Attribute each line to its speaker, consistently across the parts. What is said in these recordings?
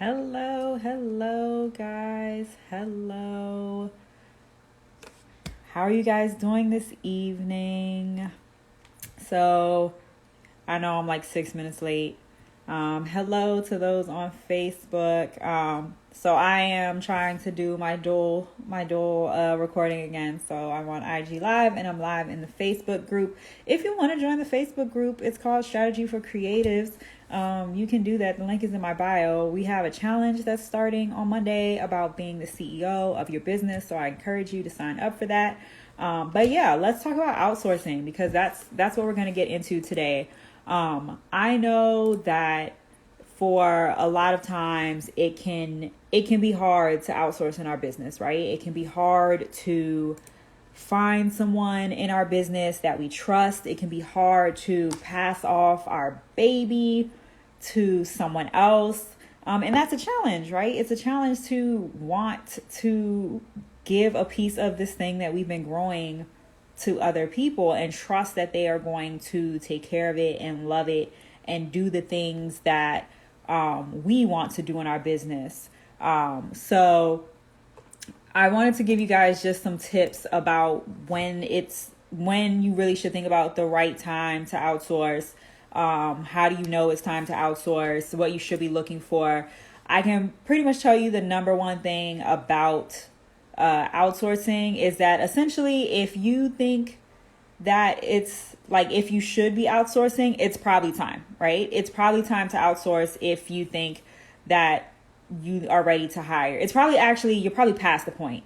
Speaker 1: Hello, guys. Hello. How are you guys doing this evening? So, I know I'm like 6 minutes late. Hello to those on Facebook. So I am trying to do my dual recording again. So I'm on IG Live and I'm live in the Facebook group. If you want to join the Facebook group, it's called Strategy for Creatives. You can do that. The link is in my bio. We have a challenge that's starting on Monday about being the CEO of your business. So I encourage you to sign up for that. But yeah, let's talk about outsourcing because that's what we're going to get into today. I know that for a lot of times it can be hard to outsource in our business, right? It can be hard to find someone in our business that we trust. It can be hard to pass off our baby to someone else. And that's a challenge, right? It's a challenge to want to give a piece of this thing that we've been growing to other people and trust that they are going to take care of it and love it and do the things that we want to do in our business. So I wanted to give you guys just some tips about when you really should think about the right time to outsource. How do you know it's time to outsource? What you should be looking for. I can pretty much tell you the number one thing about outsourcing is that essentially if you think that it's like if you should be outsourcing, it's probably time, right? It's probably time to outsource if you think that you are ready to hire. It's probably you're probably past the point.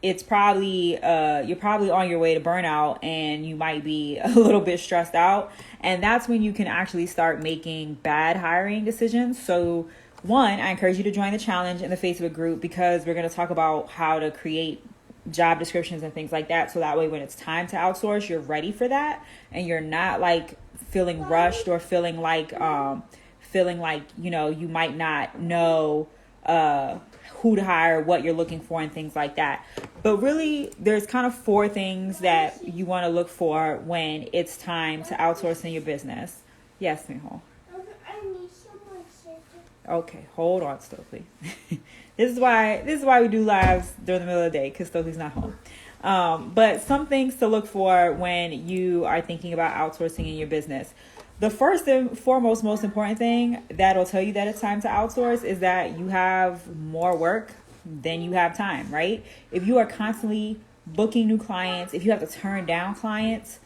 Speaker 1: It's probably you're probably on your way to burnout and you might be a little bit stressed out. And that's when you can actually start making bad hiring decisions. So one, I encourage you to join the challenge in the Facebook group because we're going to talk about how to create job descriptions and things like that. So that way, when it's time to outsource, you're ready for that. And you're not like feeling rushed or feeling like, you might not know, who to hire, what you're looking for and things like that. But really, there's kind of 4 things that you want to look for when it's time to outsource in your business. Yes, Mihal. Okay, hold on, Stokely. This is why we do lives during the middle of the day because Stokely's not home. But some things to look for when you are thinking about outsourcing in your business. The first and foremost, most important thing that'll tell you that it's time to outsource is that you have more work than you have time, right? If you are constantly booking new clients, if you have to turn down clients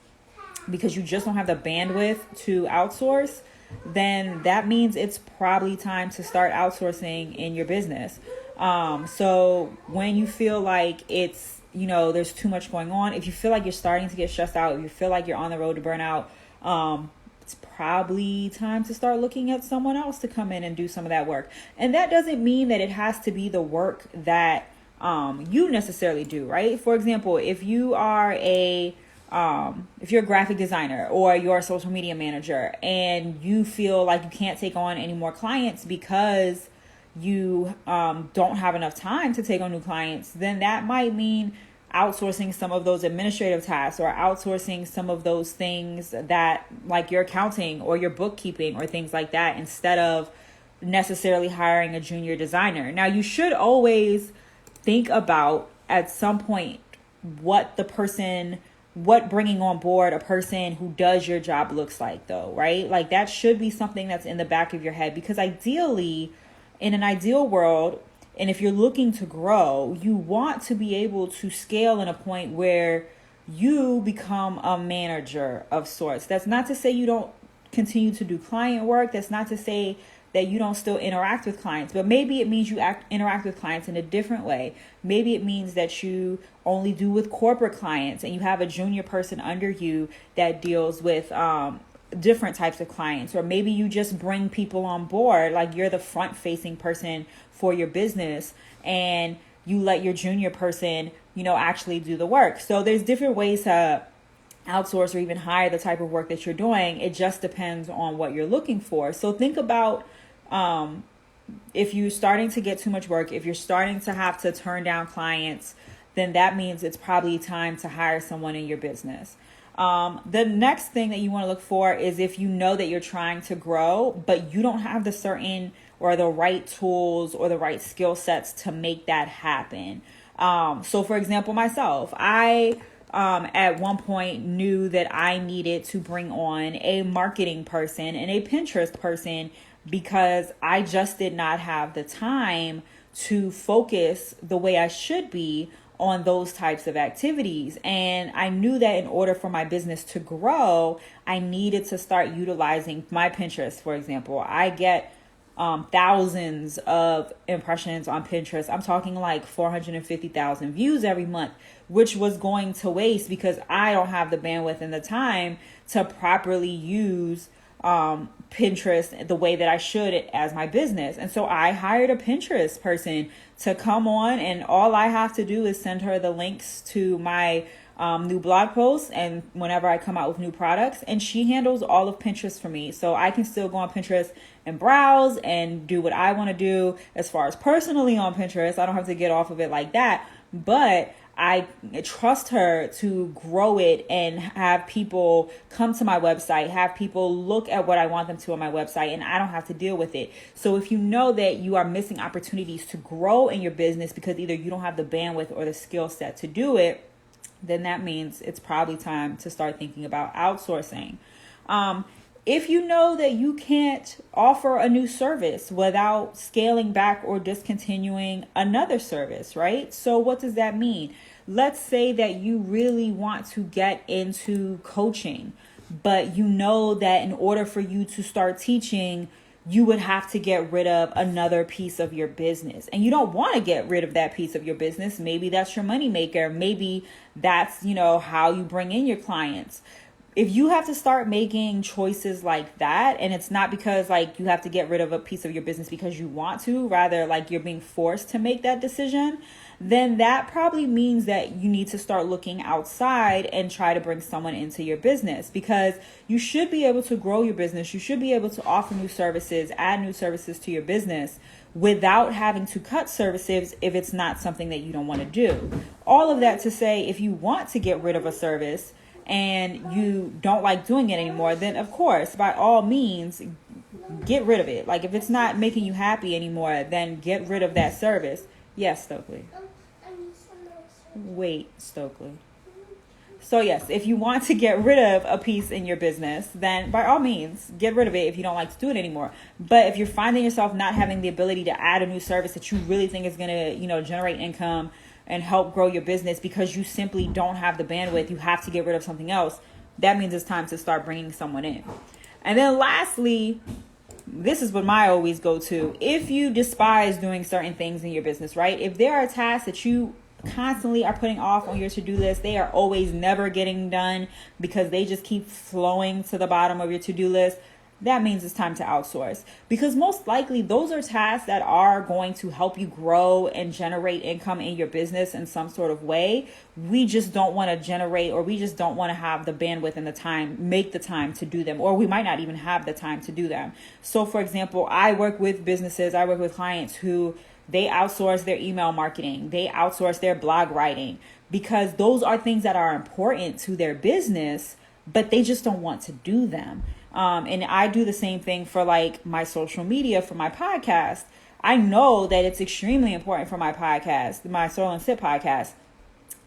Speaker 1: because you just don't have the bandwidth to outsource, then that means it's probably time to start outsourcing in your business. So when you feel like it's, there's too much going on, if you feel like you're starting to get stressed out, if you feel like you're on the road to burnout, it's probably time to start looking at someone else to come in and do some of that work. And that doesn't mean that it has to be the work that you necessarily do, right? For example, if you are if you're a graphic designer or you're a social media manager and you feel like you can't take on any more clients because you don't have enough time to take on new clients, then that might mean outsourcing some of those administrative tasks or outsourcing some of those things that like your accounting or your bookkeeping or things like that instead of necessarily hiring a junior designer. Now, you should always think about at some point what bringing on board a person who does your job looks like though, right? Like that should be something that's in the back of your head because ideally, in an ideal world, and if you're looking to grow, you want to be able to scale in a point where you become a manager of sorts. That's not to say you don't continue to do client work. That's not to say that you don't still interact with clients, but maybe it means you interact with clients in a different way. Maybe it means that you only do with corporate clients and you have a junior person under you that deals with different types of clients. Or maybe you just bring people on board, like you're the front facing person for your business and you let your junior person, actually do the work. So there's different ways to outsource or even hire the type of work that you're doing. It just depends on what you're looking for. So think about if you're starting to get too much work, if you're starting to have to turn down clients, then that means it's probably time to hire someone in your business. The next thing that you want to look for is if you know that you're trying to grow, but you don't have the certain or the right tools or the right skill sets to make that happen. So for example, myself, I at one point knew that I needed to bring on a marketing person and a Pinterest person because I just did not have the time to focus the way I should be on those types of activities. And I knew that in order for my business to grow, I needed to start utilizing my Pinterest, for example. I get thousands of impressions on Pinterest. I'm talking like 450,000 views every month, which was going to waste because I don't have the bandwidth and the time to properly use Pinterest the way that I should as my business. And so I hired a Pinterest person to come on, and all I have to do is send her the links to my new blog posts and whenever I come out with new products, and she handles all of Pinterest for me. So I can still go on Pinterest and browse and do what I want to do as far as personally on Pinterest. I don't have to get off of it like that, but I trust her to grow it and have people come to my website, have people look at what I want them to on my website, and I don't have to deal with it. So if you know that you are missing opportunities to grow in your business because either you don't have the bandwidth or the skill set to do it, then that means it's probably time to start thinking about outsourcing. If you know that you can't offer a new service without scaling back or discontinuing another service, right? So what does that mean? Let's say that you really want to get into coaching, but you know that in order for you to start teaching, you would have to get rid of another piece of your business. And you don't want to get rid of that piece of your business. Maybe that's your moneymaker. Maybe that's, how you bring in your clients. If you have to start making choices like that, and it's not because like you have to get rid of a piece of your business because you want to, rather like you're being forced to make that decision, then that probably means that you need to start looking outside and try to bring someone into your business, because you should be able to grow your business. You should be able to offer new services, add new services to your business without having to cut services if it's not something that you don't want to do. All of that to say, if you want to get rid of a service and you don't like doing it anymore, then of course, by all means, get rid of it. Like if it's not making you happy anymore, then get rid of that service. Yes, Stokely. Wait, Stokely. So yes, if you want to get rid of a piece in your business, then by all means, get rid of it if you don't like to do it anymore. But if you're finding yourself not having the ability to add a new service that you really think is going to, generate income and help grow your business because you simply don't have the bandwidth, you have to get rid of something else, that means it's time to start bringing someone in. And then lastly, this is what my always go to. If you despise doing certain things in your business, right? If there are tasks that you constantly are putting off on your to-do list, they are always never getting done because they just keep flowing to the bottom of your to-do list, that means it's time to outsource. Because most likely those are tasks that are going to help you grow and generate income in your business in some sort of way. We just don't want to generate, or we just don't want to have the bandwidth and the time, make the time to do them, or we might not even have the time to do them. So for example, I work with businesses, I work with clients who they outsource their email marketing, they outsource their blog writing, because those are things that are important to their business, but they just don't want to do them. And I do the same thing for like my social media for my podcast. I know that it's extremely important for my podcast, my Soul and Sip podcast,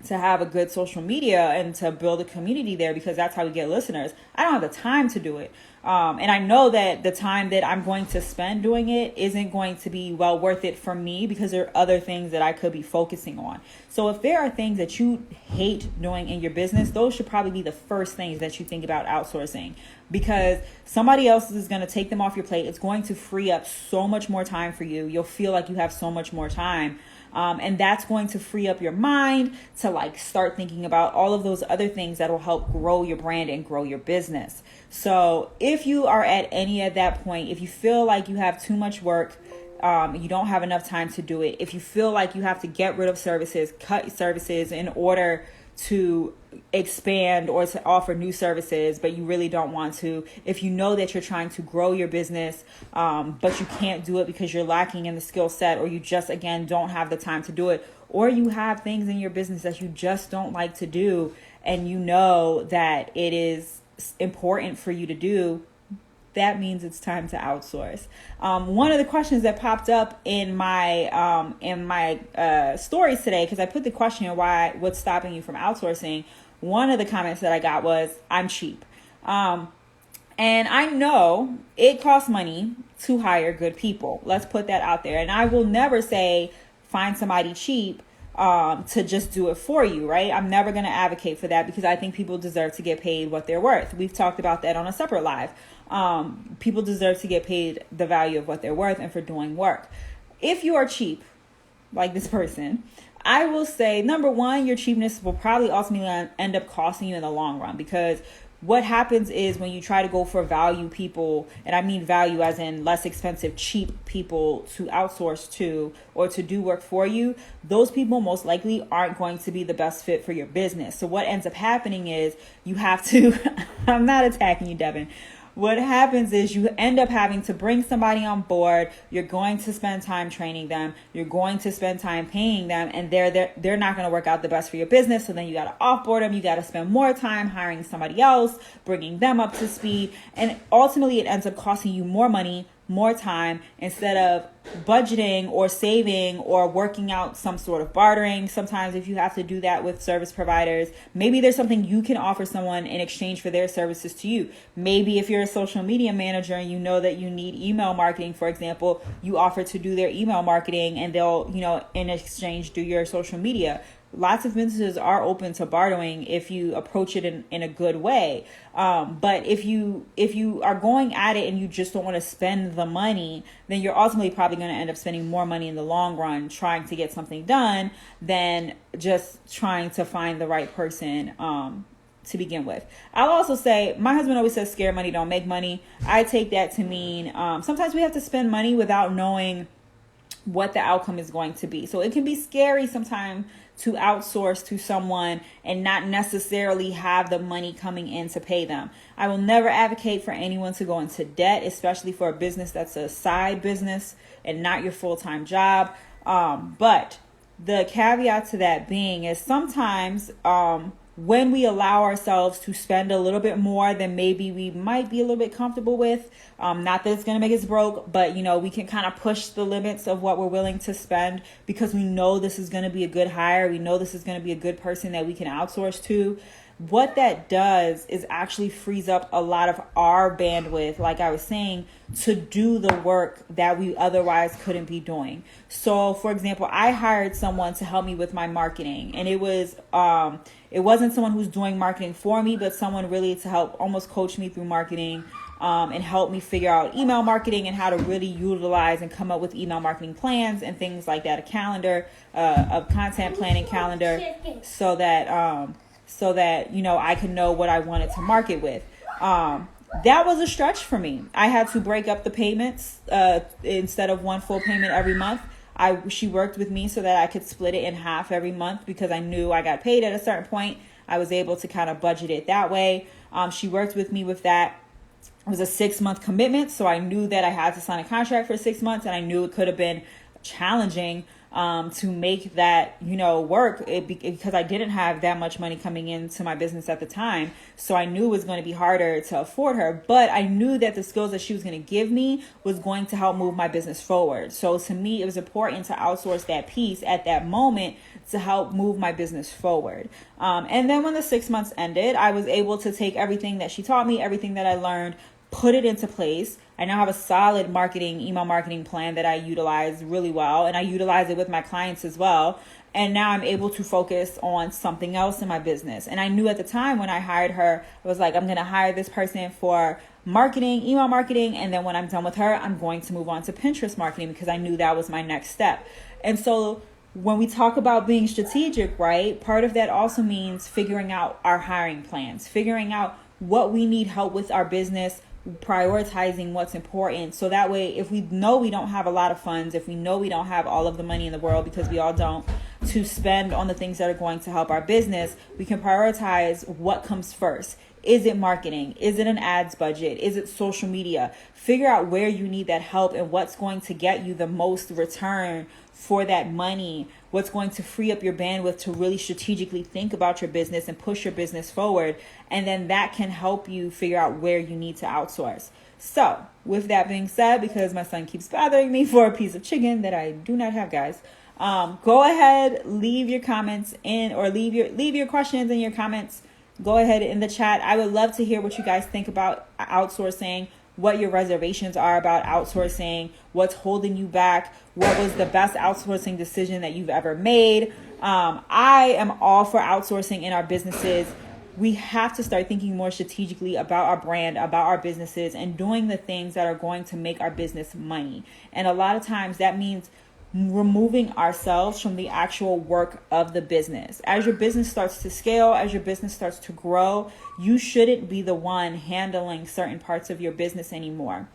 Speaker 1: to have a good social media and to build a community there, because that's how we get listeners. I don't have the time to do it. And I know that the time that I'm going to spend doing it isn't going to be well worth it for me, because there are other things that I could be focusing on. So if there are things that you hate doing in your business, those should probably be the first things that you think about outsourcing, because somebody else is going to take them off your plate. It's going to free up so much more time for you. You'll feel like you have so much more time. And that's going to free up your mind to like start thinking about all of those other things that will help grow your brand and grow your business. So if you are at any of that point, if you feel like you have too much work, you don't have enough time to do it, if you feel like you have to get rid of services, cut services in order to expand or to offer new services, but you really don't want to, if you know that you're trying to grow your business, but you can't do it because you're lacking in the skill set, or you just, again, don't have the time to do it, or you have things in your business that you just don't like to do, and you know that it is important for you to do, that means it's time to outsource. One of the questions that popped up in my stories today, because I put the question, what's stopping you from outsourcing? One of the comments that I got was, I'm cheap. And I know it costs money to hire good people. Let's put that out there. And I will never say find somebody cheap to just do it for you, right? I'm never going to advocate for that, because I think people deserve to get paid what they're worth. We've talked about that on a separate live. People deserve to get paid the value of what they're worth and for doing work. If you are cheap, like this person, I will say, number one, your cheapness will probably ultimately end up costing you in the long run, because what happens is when you try to go for value people, and I mean value as in less expensive, cheap people to outsource to or to do work for you, those people most likely aren't going to be the best fit for your business. So what ends up happening is you have to, I'm not attacking you, Devin. What happens is you end up having to bring somebody on board. You're going to spend time training them. You're going to spend time paying them, and they're not going to work out the best for your business. So then you got to offboard them. You got to spend more time hiring somebody else, bringing them up to speed. And ultimately it ends up costing you more money, more time, instead of budgeting or saving or working out some sort of bartering. Sometimes if you have to do that with service providers, maybe there's something you can offer someone in exchange for their services to you. Maybe if you're a social media manager and you know that you need email marketing, for example, you offer to do their email marketing and they'll, in exchange do your social media. Lots of businesses are open to bartering if you approach it in a good way. But if you are going at it and you just don't want to spend the money, then you're ultimately probably going to end up spending more money in the long run trying to get something done than just trying to find the right person to begin with. I'll also say, my husband always says scared money don't make money. I take that to mean sometimes we have to spend money without knowing what the outcome is going to be. So it can be scary sometimes to outsource to someone and not necessarily have the money coming in to pay them. I will never advocate for anyone to go into debt, especially for a business that's a side business and not your full-time job. But the caveat to that being is sometimes when we allow ourselves to spend a little bit more than maybe we might be a little bit comfortable with, not that it's going to make us broke, but we can kind of push the limits of what we're willing to spend because we know this is going to be a good hire. We know this is going to be a good person that we can outsource to. What that does is actually frees up a lot of our bandwidth, like I was saying, to do the work that we otherwise couldn't be doing. So, for example, I hired someone to help me with my marketing, and it wasn't someone who's doing marketing for me, but someone really to help almost coach me through marketing and help me figure out email marketing and how to really utilize and come up with email marketing plans and things like that, a calendar, a content planning calendar, so that I could know what I wanted to market with. That was a stretch for me. I had to break up the payments instead of one full payment every month. She worked with me so that I could split it in half every month because I knew I got paid at a certain point. I was able to kind of budget it that way. She worked with me with that. It was a 6-month commitment, so I knew that I had to sign a contract for 6 months, and I knew it could have been challenging to make that, work because I didn't have that much money coming into my business at the time. So I knew it was going to be harder to afford her, but I knew that the skills that she was going to give me was going to help move my business forward. So to me, it was important to outsource that piece at that moment to help move my business forward. And then when the 6 months ended, I was able to take everything that she taught me, everything that I learned, put it into place. I now have a solid email marketing plan that I utilize really well, and I utilize it with my clients as well. And now I'm able to focus on something else in my business. And I knew at the time when I hired her, I was like, I'm going to hire this person for marketing, email marketing. And then when I'm done with her, I'm going to move on to Pinterest marketing because I knew that was my next step. And so when we talk about being strategic, right, part of that also means figuring out our hiring plans, figuring out what we need help with our business, prioritizing what's important. So that way, if we know we don't have a lot of funds, if we know we don't have all of the money in the world, because we all don't, to spend on the things that are going to help our business, we can prioritize what comes first. Is it marketing? Is it an ads budget? Is it social media? Figure out where you need that help and what's going to get you the most return for that money, what's going to free up your bandwidth to really strategically think about your business and push your business forward. And then that can help you figure out where you need to outsource. So with that being said, because my son keeps bothering me for a piece of chicken that I do not have, guys, go ahead, leave your comments in, or leave your questions and your comments. Go ahead in the chat. I would love to hear what you guys think about outsourcing, what your reservations are about outsourcing, what's holding you back, what was the best outsourcing decision that you've ever made. I am all for outsourcing in our businesses. We have to start thinking more strategically about our brand, about our businesses, and doing the things that are going to make our business money. And a lot of times that means removing ourselves from the actual work of the business. As your business starts to scale, as your business starts to grow, you shouldn't be the one handling certain parts of your business anymore.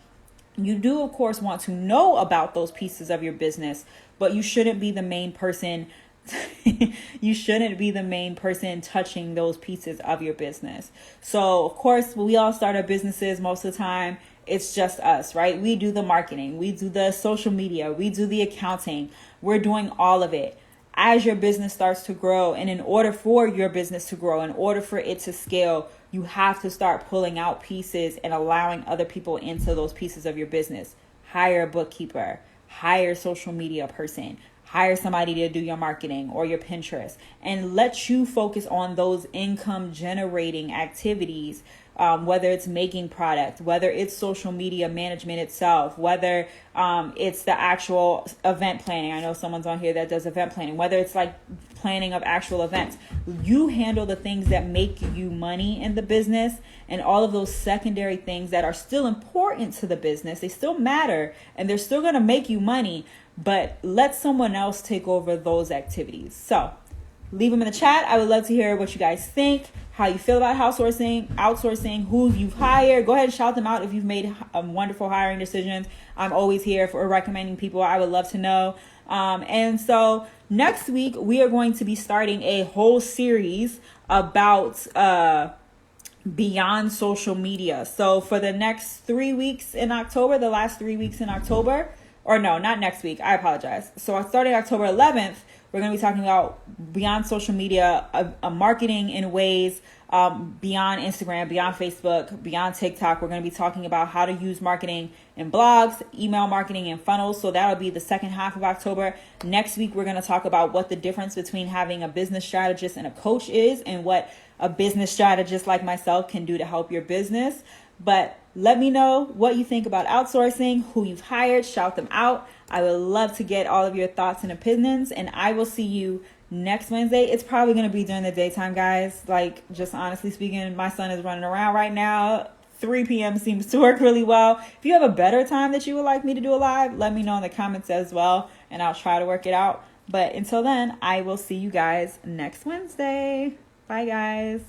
Speaker 1: You do, of course, want to know about those pieces of your business, but you shouldn't be the main person. You shouldn't be the main person touching those pieces of your business. So, of course, when we all start our businesses, most of the time, it's just us, right? We do the marketing, we do the social media, we do the accounting. We're doing all of it. As your business starts to grow, and in order for your business to grow, in order for it to scale, you have to start pulling out pieces and allowing other people into those pieces of your business. Hire a bookkeeper, hire a social media person, hire somebody to do your marketing or your Pinterest, and let you focus on those income generating activities. Whether it's making product, whether it's social media management itself, whether it's the actual event planning. I know someone's on here that does event planning, whether it's like planning of actual events. You handle the things that make you money in the business, and all of those secondary things that are still important to the business. They still matter and they're still going to make you money, but let someone else take over those activities. So leave them in the chat. I would love to hear what you guys think, how you feel about outsourcing, who you've hired. Go ahead and shout them out if you've made wonderful hiring decisions. I'm always here for recommending people. I would love to know. And so next week, we are going to be starting a whole series about beyond social media. So for the next 3 weeks in October, the last 3 weeks in October, or no, not next week. I apologize. So starting October 11th, we're going to be talking about beyond social media, marketing in ways beyond Instagram, beyond Facebook, beyond TikTok. We're going to be talking about how to use marketing in blogs, email marketing, and funnels. So that'll be the second half of October. Next week, we're going to talk about what the difference between having a business strategist and a coach is, and what a business strategist like myself can do to help your business. But let me know what you think about outsourcing, who you've hired, shout them out. I would love to get all of your thoughts and opinions, and I will see you next Wednesday. It's probably going to be during the daytime, guys. Like, just honestly speaking, my son is running around right now. 3 p.m. seems to work really well. If you have a better time that you would like me to do a live, let me know in the comments as well, and I'll try to work it out. But until then, I will see you guys next Wednesday. Bye, guys.